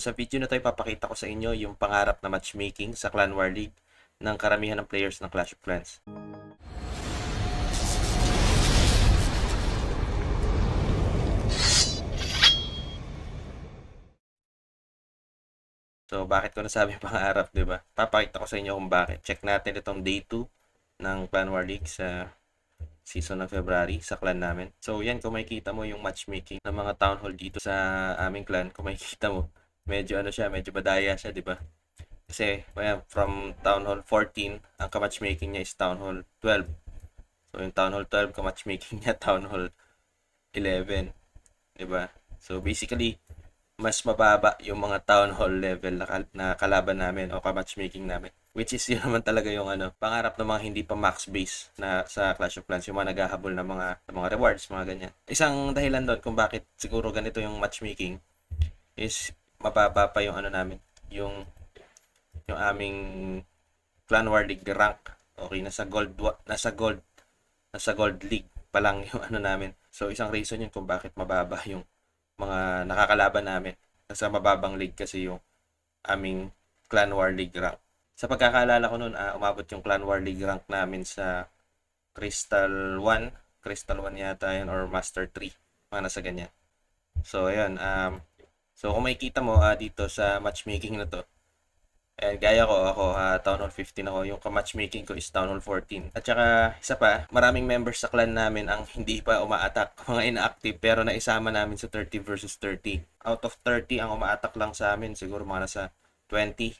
sa video na 'to ipapakita ko sa inyo yung pangarap na matchmaking sa Clan War League ng karamihan ng players ng Clash of Clans. So, bakit ko nasabi pangarap, 'di ba? Papakita ko sa inyo kung bakit. Check natin itong day 2 ng Clan War League sa season ng February sa clan namin. So, yan, kung makikita mo yung matchmaking ng mga town hall dito sa aming clan, kung makikita mo, medyo ano siya, medyo badaya siya, 'di ba? Kasi from Town Hall 14, ang ka-matchmaking niya is Town Hall 12. So, yung Town Hall 12, ka-matchmaking niya Town Hall 11. Diba? So, basically, mas mababa yung mga Town Hall level na kalaban namin o ka-matchmaking namin. Which is yun naman talaga yung pangarap ng mga hindi pa max base na sa Clash of Clans, yung mga naghahabol ng mga rewards, mga ganyan. Isang dahilan doon kung bakit siguro ganito yung matchmaking is mababa pa yung namin, yung aming Clan War League rank. Okay, nasa gold league pa lang yung namin. So isang reason yun kung bakit mababa yung mga nakakalaban namin. Nasa mababang league kasi yung aming Clan War League rank. Sa pagkakaalala ko noon, umabot yung Clan War League rank namin sa Crystal 1 yata yun, or Master 3, mga nasa ganyan. So ayun, so kung makikita mo dito sa matchmaking na to, gaya ko, ako, Town Hall 15 ako. Yung ka-matchmaking ko is Town Hall 14. At saka, isa pa, maraming members sa clan namin ang hindi pa uma-attack. Mga inactive, pero naisama namin sa 30 versus 30. Out of 30, ang uma-attack lang sa amin, siguro mga nasa 20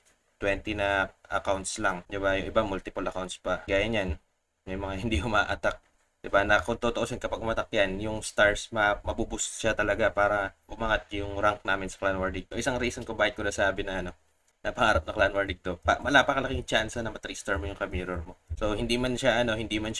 na accounts lang. Diba? Yung iba, multiple accounts pa. Gaya niyan, may mga hindi uma-attack. Diba? Na kung tutuusin, kapag umatak yan, yung stars, mabuboost siya talaga para umangat yung rank namin sa Clan War League. So, isang reason kung bakit ko nasabi na napangarap na Clan War League to. Napakalaking chance na ma-3-star mo yung ka-mirror mo. So, hindi man siya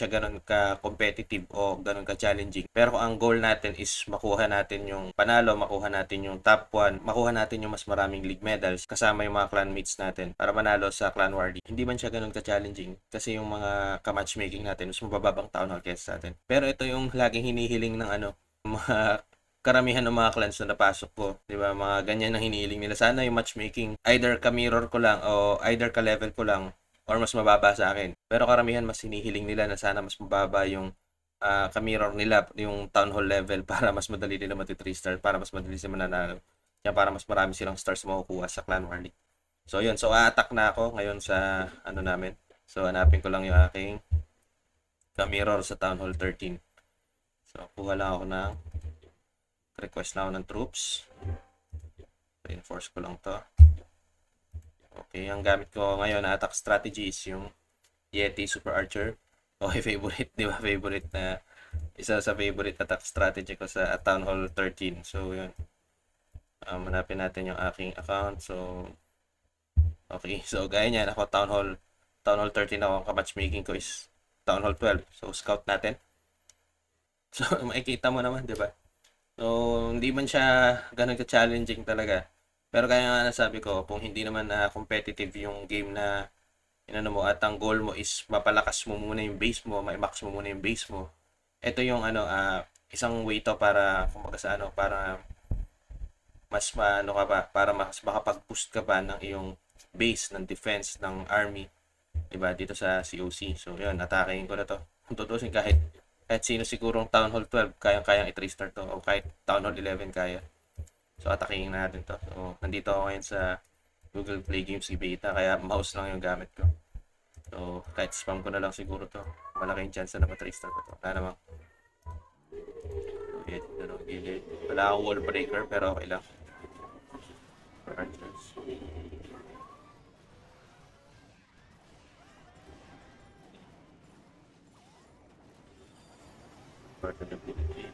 ganun ka-competitive o ganun ka-challenging. Pero kung ang goal natin is makuha natin yung panalo, makuha natin yung top 1, makuha natin yung mas maraming league medals kasama yung mga clan mates natin para manalo sa Clan War League. Hindi man siya ganun ka-challenging kasi yung mga ka-matchmaking natin mas mabababang town hall kesa sa atin. Pero ito yung laging hinihiling ng mga karamihan ng mga clans na napasok ko, 'di ba? Mga ganyan ang hinihiling nila. Sana yung matchmaking either ka-mirror ko lang o either ka-level ko lang or mas mababa sa akin. Pero karamihan mas hinihiling nila na sana mas mababa yung ka-mirror nila, yung town hall level para mas madali nila mati-3 star, para mas madali sila mananalo. Kaya para mas marami silang stars makukuha sa Clan War League. So, yun. So, a-attack na ako ngayon sa namin. So, hanapin ko lang yung aking ka-mirror sa Town Hall 13. So, kuha lang ako ng request na ako ng troops. Reinforce ko lang to. Okay, ang gamit ko ngayon na attack strategy is yung Yeti Super Archer. Okay, favorite, di ba? Favorite na, isa sa favorite attack strategy ko sa Town Hall 13. So, yun. Manapin natin yung aking account. So, okay. So, gaya niyan, ako Town Hall 13 ako. Ang ka-matchmaking ko is Town Hall 12. So, scout natin. So, makikita mo naman, di ba? So, hindi man siya ganun ka-challenging talaga. Pero kaya nga nasabi ko, kung hindi naman competitive yung game na mo at ang goal mo is mapalakas mo muna yung base mo, ma-max mo muna yung base mo. Ito yung isang way to para kumbaga sa para mas para mas makapag-boost ka pa ng iyong base ng defense ng army, 'di ba? Dito sa COC. So, 'yun, atakein ko na to. Kung tutusin kahit sino sigurong Town Hall 12 kayang i-3-star to, o kahit Town Hall 11 kaya. So, ataking natin to. So, nandito ako ngayon sa Google Play Games beta, kaya mouse lang yung gamit ko. So, kahit spam ko na lang siguro to, malaking chance na ma-3-star ko to. Wala namang gilid. Wala akong wall breaker, pero okay lang. For archers. Portability.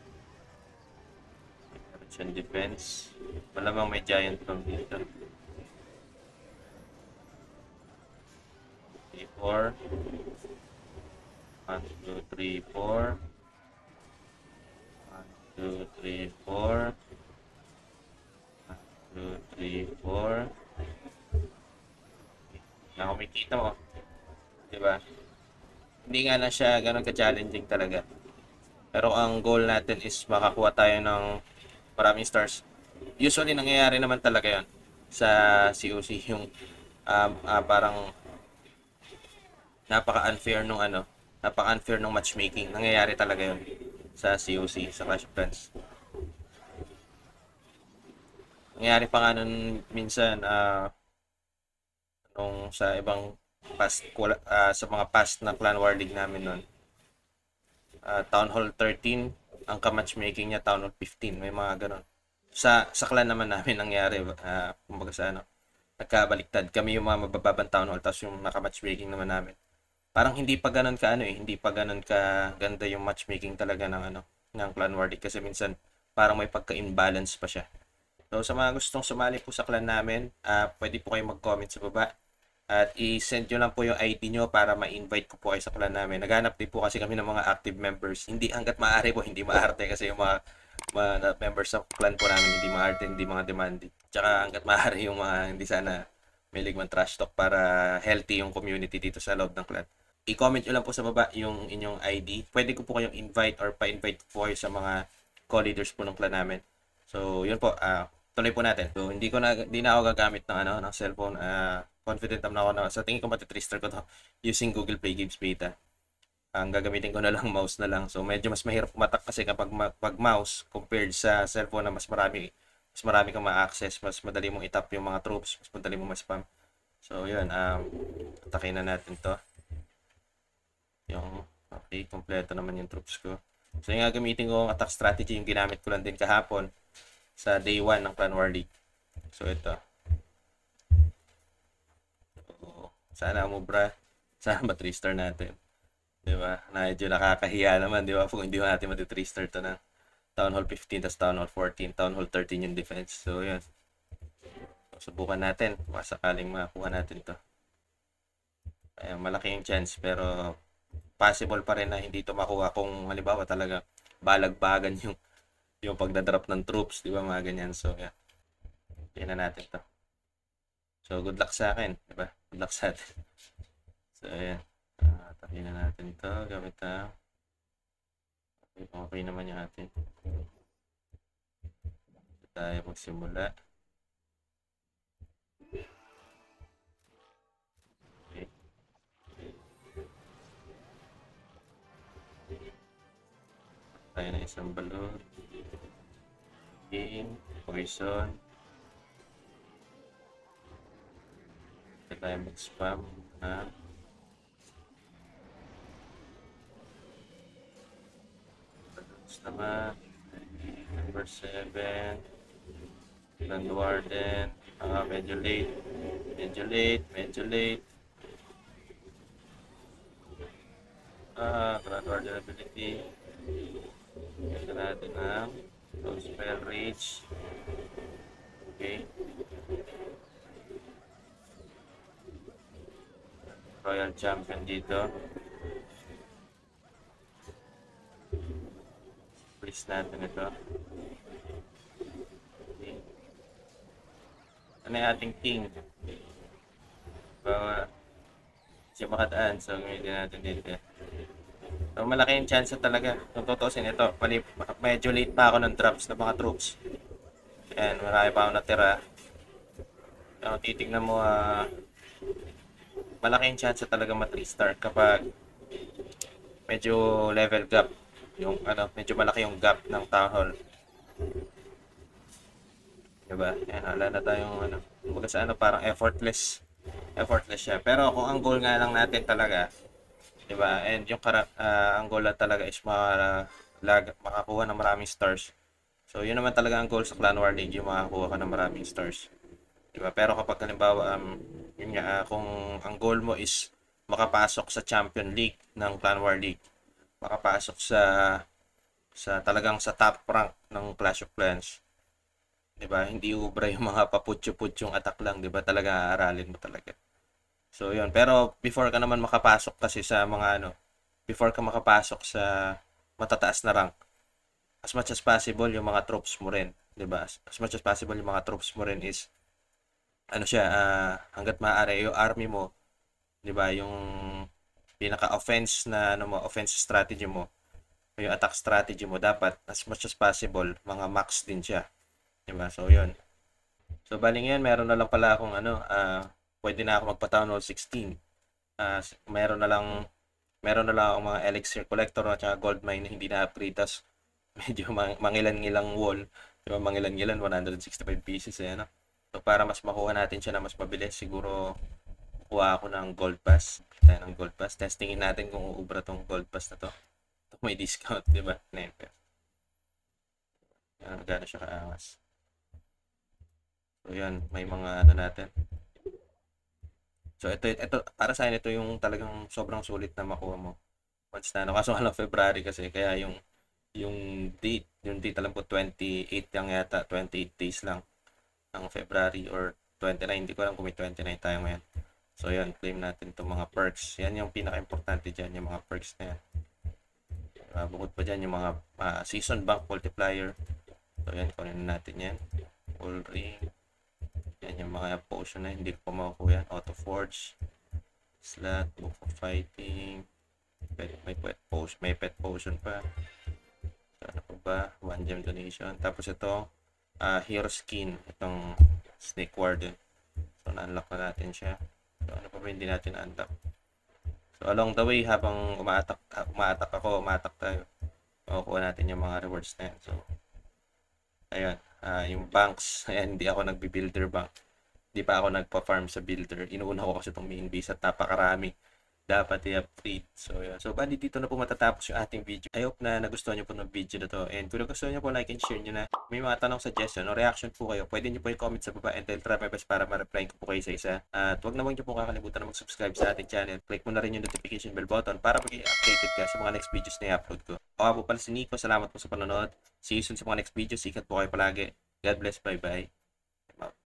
Merchant defense. Malamang may giant from dito. 4 1, 2, 3, 4 1, 2, 3, 4 1, 2, 3, 4. Na kumikita mo, diba? Hindi nga na siya ganun ka-challenging talaga. Pero ang goal natin is makakuha tayo ng maraming stars. Usually nangyayari naman talaga 'yan. sa COC yung parang napaka-unfair nung napaka-unfair nung matchmaking. Nangyayari talaga yun sa COC, sa Clash of Clans. Nangyayari pa nga nun minsan nung sa ibang sa mga past na Clan War League namin nun. Town Hall 13, ang ka-matchmaking niya Town Hall 15, may mga ganon. Sa clan naman namin nangyari, kumbaga sa nagkabaliktad. Kami yung mga mabababang Town Hall, tapos yung naka-matchmaking naman namin. Parang hindi pa ganon ka hindi pa ganon ka ganda yung matchmaking talaga ng Clan War League kasi minsan parang may pagka-imbalance pa siya. So sa mga gustong sumali po sa clan namin, pwede po kayong mag-comment sa baba at i-send nyo lang po yung ID nyo para ma-invite ko po kayo sa clan namin. Naghanap din po kasi kami ng mga active members. Hindi hanggat maaari po, hindi maarte kasi yung mga members sa clan po namin hindi maarte, hindi mga demanding. Tsaka hanggat maaari yung mga hindi sana may ligman trash talk para healthy yung community dito sa loob ng clan. I-comment nyo lang po sa baba yung inyong ID. Pwede ko po kayong invite or pa-invite po kayo sa mga co-leaders po ng clan namin. So, yun po. Tuloy po natin. So, hindi na ako gagamit ng cellphone. Confident naman ako na sa tingin ko matitrister ko to using Google Play Games Beta. Ang gagamitin ko na lang mouse na lang. So, medyo mas mahirap kumatak kasi kapag pag mouse compared sa cellphone na mas marami kang ma-access, mas madali mong itap yung mga troops, mas madali mong ma-spam. So, yun. Atakin na natin to. Okay, kompleto naman yung troops ko. So, yung gagamitin ko ang attack strategy, yung ginamit ko lang din kahapon sa day 1 ng Clan War League. So, ito. Sana umubra. Sana ma-3-star natin. Diba? Medyo nakakahiya naman, diba? Kung hindi natin ma-3-star to na Town Hall 15, tas Town Hall 14, Town Hall 13 yung defense. So, yun. Subukan natin. Baka sakaling makuha natin to. Kaya malaki yung chance, pero possible pa rin na hindi to makuha kung halimbawa talaga balagbagan yung pagdadrop ng troops, diba? Mga ganyan. So, yan. Tingnan natin to. So, good luck sa akin, diba? Good luck sa atin. So, ayan. Takin na natin ito. Gamit na. Okay naman yung atin. So, tayo magsimula. Okay. Tayo na isang balot. Game. Poison. Tayo mag-spam. Naman. Number 7. Land Warden. Medyo late. Grand Warden ability. Ganda natin ang Spell Reach. Okay. Royal Champion dito. Please natin ito. Okay. Ano yung ating king? Bawa siya makadaan. So, gamitin natin dito. So, malaki yung chance talaga. Kung tutusin ito, medyo late pa ako ng drops ng mga troops. Ayan, marami pa ako natira. So, titignan mo, malaki yung chance talaga ma-3-star kapag medyo level gap. Medyo malaki yung gap ng Town Hall. Diba? Ayan, wala na tayong kumbaga sa parang effortless siya. Pero kung ang goal nga lang natin talaga, diba? And yung ang goal lang talaga is makakuha ng maraming stars. So, yun naman talaga ang goal sa Clan War League, yung makakuha ka ng maraming stars. Diba? Pero kapag halimbawa, yun nga, kung ang goal mo is makapasok sa Champion League ng Clan War League, makapasok sa talagang sa top rank ng Clash of Clans. 'Di ba? Hindi ubra yung mga paputyo-putyong attack lang, 'di ba? Talaga aaralin mo talaga. So, 'yun. Pero before ka naman makapasok kasi sa mga before ka makapasok sa matataas na rank, as much as possible yung mga troops mo rin, 'di ba? As much as possible yung mga troops mo rin is hangga't maaari yung army mo, 'di ba? Yung pinaka-offense na offense strategy mo, yung attack strategy mo dapat as much as possible mga max din siya. Diba? So, yun. So, bali ngayon, meron na lang pala akong pwede na ako magpa-Town Hall 16. Meron na lang akong mga Elixir Collector at saka Gold Mine na hindi na-upgrade. Tas, medyo mangilan-ngilang wall. Diba, mangilan-ngilan, 165 pieces eh, ano? So, para mas makuha natin siya na mas mabilis, siguro kuha ako ng Gold Pass. Tayo ng Gold Pass. Testingin natin kung uubra tong Gold Pass na to. Ito may discount, di ba? Never. Gano'n siya kaangas. So, yan. May mga natin. So, ito, para sa akin, ito yung talagang sobrang sulit na makuha mo. Once na, kaso lang February kasi, kaya yung date alam ko 28 lang yata, 28 days lang ng February or 29, hindi ko alam kung may 29 tayo ngayon. So, yan, claim natin itong mga perks. Yan yung pinaka-importante dyan, yung mga perks na yan. Bukod pa dyan, yung mga season bank multiplier. So, yan, kunin natin yan. Full ring. Yan yung mga potion na hindi ko pa makukuha yan. Auto forge. Slot, book of fighting. May pet potion pa. So, ano pa ba? 1 gem donation. Tapos ito, hero skin. Itong Snake Warden. So, na-unlock na natin siya. So, ano pa ba hindi natin na-unlock? So, along the way, habang umaatak tayo, makukuha natin yung mga rewards na yan. So, ayun. Yung banks, ayan, hindi ako nagbi-builder bank. Hindi pa ako nagpa-farm sa builder. Inuuna ko kasi itong main base at napakarami dapat i-upgrade. So, yeah. So, bali dito na po matatapos yung ating video. I hope na nagustuhan nyo po ng video na to. And kung nagustuhan nyo po, like and share nyo na. May mga tanong, suggestion o reaction po kayo, pwede nyo po i-comment sa baba and I'll try my best para ma-reply ko po kayo sa isa. At huwag naman nyo po kakalimutan na mag-subscribe sa ating channel. Click mo na rin yung notification bell button para maging updated ka sa mga next videos na i-upload ko. Ako po pala si Nico. Salamat po sa panonood. See you soon sa mga next videos. Sikat po kayo palagi. God bless. Bye-bye.